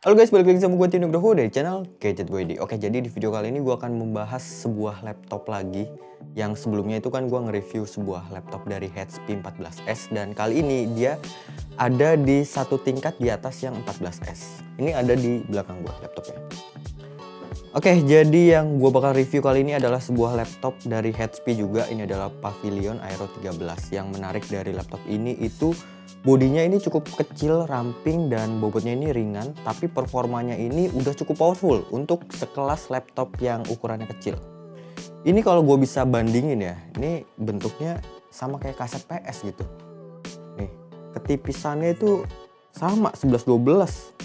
Halo guys, balik lagi sama gue Tino Nugroho dari channel Gadget WD. Oke, jadi di video kali ini gue akan membahas sebuah laptop lagi. Yang sebelumnya itu kan gue nge-review sebuah laptop dari HP 14S. Dan kali ini dia ada di satu tingkat di atas yang 14S. Ini ada di belakang gue laptopnya. Oke, jadi yang gue bakal review kali ini adalah sebuah laptop dari HP juga. Ini adalah Pavilion Aero 13. Yang menarik dari laptop ini itu bodinya ini cukup kecil, ramping, dan bobotnya ini ringan. Tapi performanya ini udah cukup powerful untuk sekelas laptop yang ukurannya kecil. Ini kalau gue bisa bandingin ya, ini bentuknya sama kayak kaset PS gitu. Nih, ketipisannya itu sama 11-12.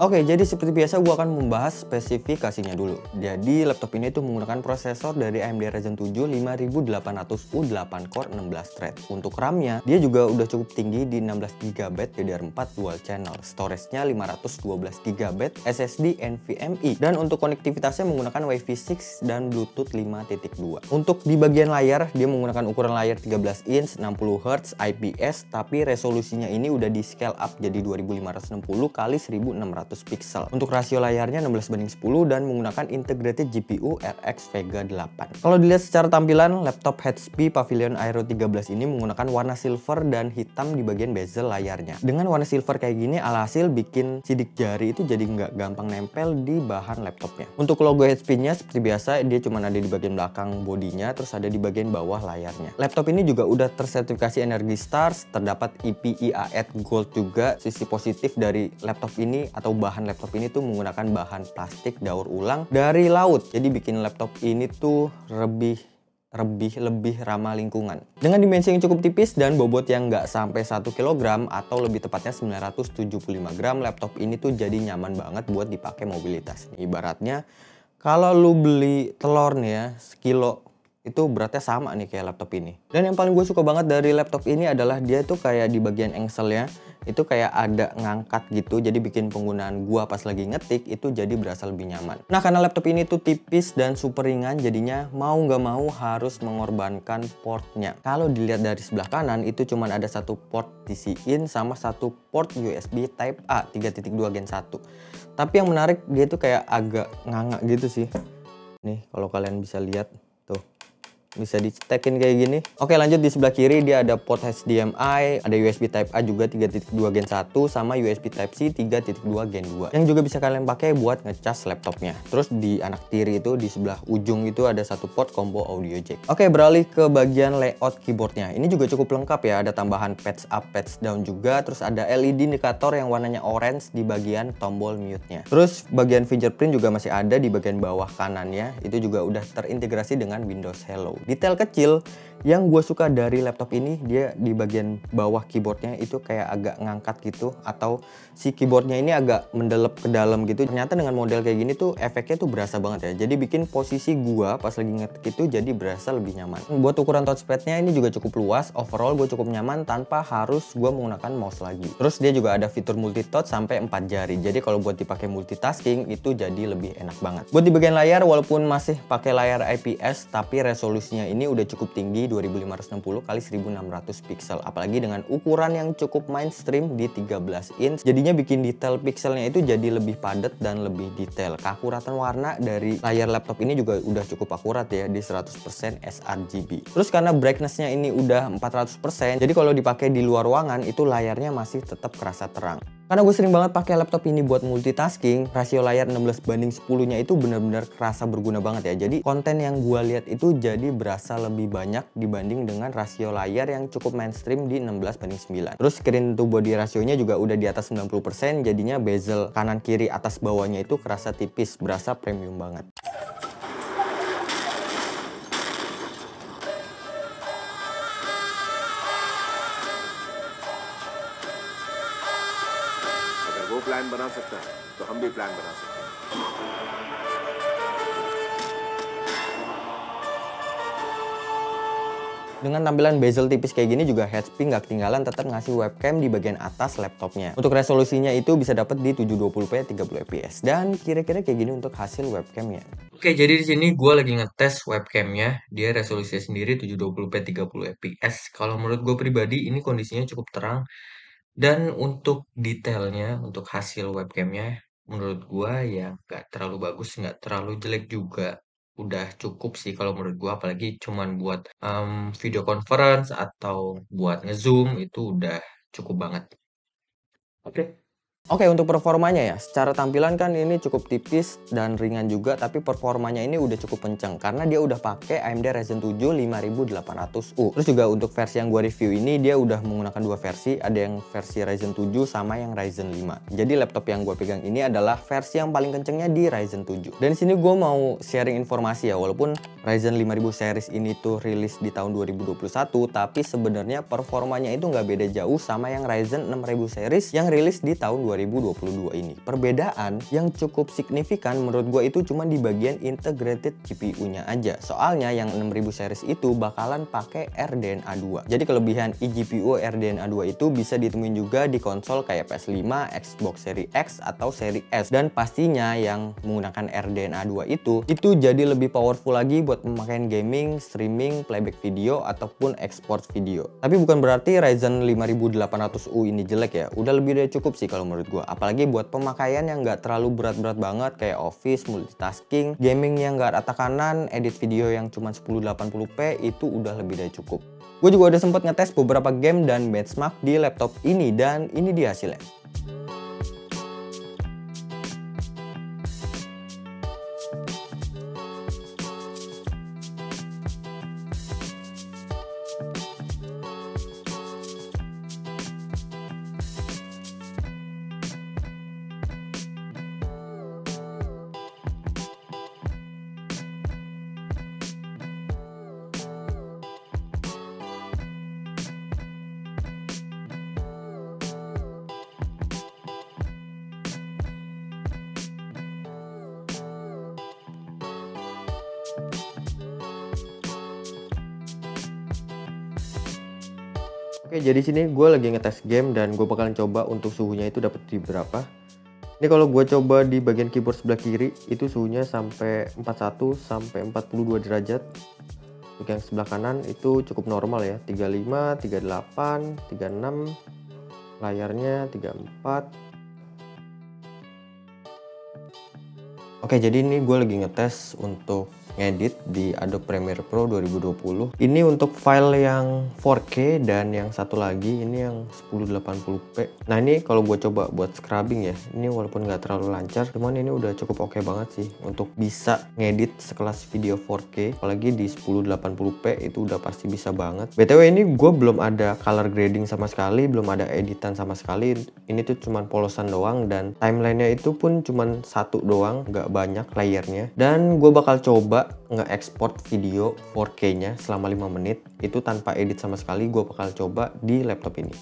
Oke, jadi seperti biasa gue akan membahas spesifikasinya dulu. Jadi laptop ini tuh menggunakan prosesor dari AMD Ryzen 7 5800U 8 core 16 thread. Untuk RAM-nya, dia juga udah cukup tinggi di 16GB DDR4 dual channel. Storage-nya 512GB, SSD NVMe. Dan untuk konektivitasnya menggunakan Wi-Fi 6 dan Bluetooth 5.2. Untuk di bagian layar, dia menggunakan ukuran layar 13 inch 60Hz IPS, tapi resolusinya ini udah di scale up jadi 2560 x 1600 pixel. Untuk rasio layarnya 16:10 dan menggunakan integrated GPU RX Vega 8. Kalau dilihat secara tampilan, laptop HP Pavilion Aero 13 ini menggunakan warna silver dan hitam di bagian bezel layarnya. Dengan warna silver kayak gini, alhasil bikin sidik jari itu jadi nggak gampang nempel di bahan laptopnya. Untuk logo HP-nya seperti biasa, dia cuma ada di bagian belakang bodinya, terus ada di bagian bawah layarnya. Laptop ini juga udah tersertifikasi Energy Stars, terdapat EPEA Gold juga. Sisi positif dari laptop ini atau bahan laptop ini tuh menggunakan bahan plastik daur ulang dari laut. Jadi bikin laptop ini tuh lebih ramah lingkungan. Dengan dimensi yang cukup tipis dan bobot yang nggak sampai 1 kg atau lebih tepatnya 975 gram, laptop ini tuh jadi nyaman banget buat dipakai mobilitas. Ibaratnya kalau lu beli telur nih ya, sekilo itu beratnya sama nih kayak laptop ini. Dan yang paling gue suka banget dari laptop ini adalah dia tuh kayak di bagian engselnya itu kayak ada ngangkat gitu, jadi bikin penggunaan gua pas lagi ngetik itu jadi berasa lebih nyaman. Nah, karena laptop ini tuh tipis dan super ringan, jadinya mau nggak mau harus mengorbankan portnya. Kalau dilihat dari sebelah kanan itu cuma ada satu port DC-in sama satu port USB Type A 3.2 Gen 1. Tapi yang menarik dia tuh kayak agak nganga gitu sih. Nih kalau kalian bisa lihat tuh, bisa dicetekin kayak gini. Oke, lanjut di sebelah kiri dia ada port HDMI, ada USB Type A juga 3.2 Gen 1 sama USB Type C 3.2 Gen 2 yang juga bisa kalian pakai buat ngecas laptopnya. Terus di anak kiri itu di sebelah ujung itu ada satu port combo audio jack. Oke, beralih ke bagian layout keyboardnya. Ini juga cukup lengkap ya, ada tambahan patch up, patch down juga. Terus ada LED indikator yang warnanya orange di bagian tombol mute-nya. Terus bagian fingerprint juga masih ada di bagian bawah kanannya. Itu juga udah terintegrasi dengan Windows Hello. Detail kecil yang gue suka dari laptop ini, dia di bagian bawah keyboardnya itu kayak agak ngangkat gitu, atau si keyboardnya ini agak mendelep ke dalam gitu. Ternyata dengan model kayak gini tuh efeknya tuh berasa banget ya. Jadi bikin posisi gue pas lagi ngetik itu jadi berasa lebih nyaman. Buat ukuran touchpadnya ini juga cukup luas. Overall gue cukup nyaman tanpa harus gue menggunakan mouse lagi. Terus dia juga ada fitur multi touch sampai 4 jari. Jadi kalau buat dipakai multitasking itu jadi lebih enak banget. Buat di bagian layar, walaupun masih pakai layar IPS, tapi resolusinya ini udah cukup tinggi 2560 x 1600 pixel. Apalagi dengan ukuran yang cukup mainstream di 13 inch, jadinya bikin detail pixelnya itu jadi lebih padat dan lebih detail. Keakuratan warna dari layar laptop ini juga udah cukup akurat ya, di 100% sRGB. Terus karena brightness-nya ini udah 400%, jadi kalau dipakai di luar ruangan itu layarnya masih tetap kerasa terang. Karena gue sering banget pakai laptop ini buat multitasking, rasio layar 16:10-nya itu benar-benar kerasa berguna banget ya. Jadi konten yang gue lihat itu jadi berasa lebih banyak dibanding dengan rasio layar yang cukup mainstream di 16:9. Terus screen to body rasionya juga udah di atas 90%, jadinya bezel kanan kiri atas bawahnya itu kerasa tipis, berasa premium banget. वो प्लान बना सकता है तो हम भी प्लान बना सकते हैं। Dengan tampilan bezel tipis kayak gini juga HP nggak ketinggalan tetap ngasih webcam di bagian atas laptopnya. Untuk resolusinya itu bisa dapat di 720p 30fps dan kira-kira kayak gini untuk hasil webcamnya. Oke, jadi di sini gue lagi ngetes webcamnya. Dia resolusinya sendiri 720p 30fps. Kalau menurut gue pribadi ini kondisinya cukup terang. Dan untuk detailnya, untuk hasil webcamnya, menurut gue ya nggak terlalu bagus, nggak terlalu jelek juga. Udah cukup sih kalau menurut gua, apalagi cuman buat video conference atau buat nge-zoom itu udah cukup banget. Oke. Oke, untuk performanya ya, secara tampilan kan ini cukup tipis dan ringan juga, tapi performanya ini udah cukup kenceng karena dia udah pakai AMD Ryzen 7 5800U. Terus juga untuk versi yang gua review ini dia udah menggunakan dua versi, ada yang versi Ryzen 7 sama yang Ryzen 5. Jadi laptop yang gua pegang ini adalah versi yang paling kencengnya di Ryzen 7. Dan di sini gua mau sharing informasi ya, walaupun Ryzen 5000 series ini tuh rilis di tahun 2021, tapi sebenarnya performanya itu nggak beda jauh sama yang Ryzen 6000 series yang rilis di tahun 2022 ini. Perbedaan yang cukup signifikan menurut gue itu cuma di bagian integrated GPU-nya aja. Soalnya yang 6000 series itu bakalan pakai RDNA 2. Jadi kelebihan eGPU RDNA 2 itu bisa ditemuin juga di konsol kayak PS5, Xbox Series X atau Series S. Dan pastinya yang menggunakan RDNA 2 itu jadi lebih powerful lagi buat pemakaian gaming, streaming, playback video ataupun export video. Tapi bukan berarti Ryzen 5800U ini jelek ya. Udah lebih dari cukup sih kalau menurut gue, apalagi buat pemakaian yang nggak terlalu berat-berat banget kayak office, multitasking, gaming yang nggak rata kanan, edit video yang cuma 1080p itu udah lebih dari cukup. Gue juga udah sempet ngetes beberapa game dan benchmark di laptop ini dan ini dia hasilnya. Oke, jadi sini gue lagi ngetes game dan gue bakalan coba untuk suhunya itu dapat di berapa. Ini kalau gue coba di bagian keyboard sebelah kiri itu suhunya sampai 41 sampai 42 derajat. Untuk yang sebelah kanan itu cukup normal ya, 35, 38, 36, layarnya 34. Oke, jadi ini gue lagi ngetes untuk ngedit di Adobe Premiere Pro 2020. Ini untuk file yang 4K dan yang satu lagi ini yang 1080p. Nah ini kalau gue coba buat scrubbing ya, ini walaupun nggak terlalu lancar, cuman ini udah cukup oke banget sih untuk bisa ngedit sekelas video 4K. Apalagi di 1080p itu udah pasti bisa banget. BTW ini gue belum ada color grading sama sekali, belum ada editan sama sekali. Ini tuh cuman polosan doang dan timelinenya itu pun cuman satu doang, nggak banyak layernya. Dan gue bakal coba nge-export video 4K-nya selama 5 menit itu tanpa edit sama sekali. Gue bakal coba di laptop ini.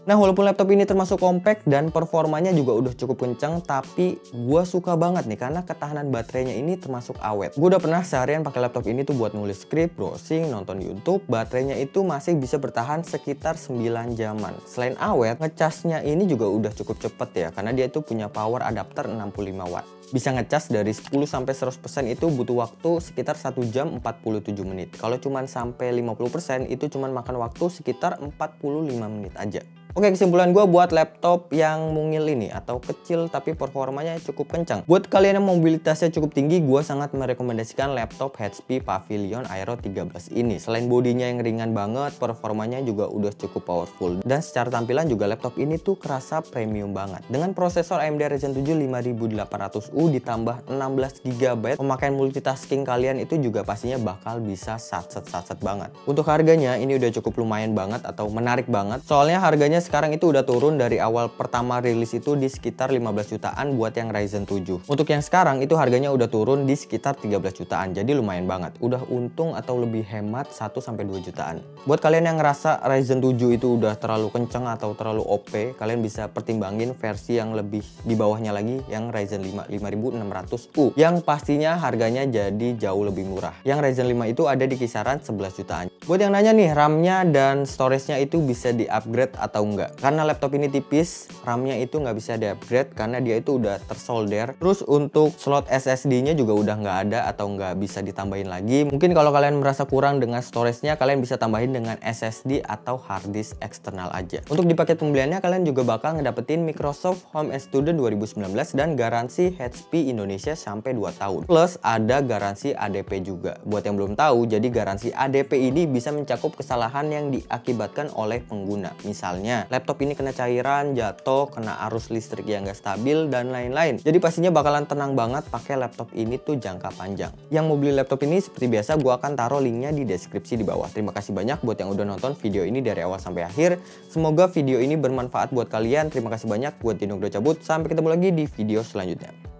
Nah, walaupun laptop ini termasuk compact dan performanya juga udah cukup kencang, tapi gue suka banget nih karena ketahanan baterainya ini termasuk awet. Gue udah pernah seharian pakai laptop ini tuh buat nulis skrip, browsing, nonton YouTube, baterainya itu masih bisa bertahan sekitar 9 jaman. Selain awet, ngecasnya ini juga udah cukup cepet ya karena dia itu punya power adapter 65 watt. Bisa ngecas dari 10 sampai 100% itu butuh waktu sekitar 1 jam 47 menit. Kalau cuman sampai 50% itu cuman makan waktu sekitar 45 menit aja. Oke, kesimpulan gue buat laptop yang mungil ini atau kecil tapi performanya cukup kencang. Buat kalian yang mobilitasnya cukup tinggi, gue sangat merekomendasikan laptop HP Pavilion Aero 13 ini. Selain bodinya yang ringan banget, performanya juga udah cukup powerful. Dan secara tampilan juga laptop ini tuh kerasa premium banget. Dengan prosesor AMD Ryzen 7 5800U ditambah 16GB, pemakaian multitasking kalian itu juga pastinya bakal bisa satset banget. Untuk harganya ini udah cukup lumayan banget atau menarik banget. Soalnya harganya sekarang itu udah turun dari awal pertama rilis itu di sekitar 15 jutaan buat yang Ryzen 7. Untuk yang sekarang itu harganya udah turun di sekitar 13 jutaan. Jadi lumayan banget. Udah untung atau lebih hemat 1-2 jutaan. Buat kalian yang ngerasa Ryzen 7 itu udah terlalu kenceng atau terlalu OP, kalian bisa pertimbangin versi yang lebih di bawahnya lagi, yang Ryzen 5 5600U, yang pastinya harganya jadi jauh lebih murah. Yang Ryzen 5 itu ada di kisaran 11 jutaan. Buat yang nanya nih, RAM-nya dan storage-nya itu bisa di-upgrade atau enggak? Karena laptop ini tipis, RAM-nya itu nggak bisa di-upgrade karena dia itu udah tersolder. Terus untuk slot SSD-nya juga udah nggak ada atau nggak bisa ditambahin lagi. Mungkin kalau kalian merasa kurang dengan storage-nya, kalian bisa tambahin dengan SSD atau hard disk eksternal aja. Untuk di paket pembeliannya, kalian juga bakal ngedapetin Microsoft Home Studio 2019 dan garansi HP Indonesia sampai 2 tahun. Plus ada garansi ADP juga. Buat yang belum tahu, jadi garansi ADP ini bisa mencakup kesalahan yang diakibatkan oleh pengguna. Misalnya, laptop ini kena cairan, jatuh, kena arus listrik yang gak stabil, dan lain-lain. Jadi pastinya bakalan tenang banget pakai laptop ini tuh jangka panjang. Yang mau beli laptop ini seperti biasa, gua akan taruh linknya di deskripsi di bawah. Terima kasih banyak buat yang udah nonton video ini dari awal sampai akhir. Semoga video ini bermanfaat buat kalian. Terima kasih banyak buat Dino Cabut. Sampai ketemu lagi di video selanjutnya.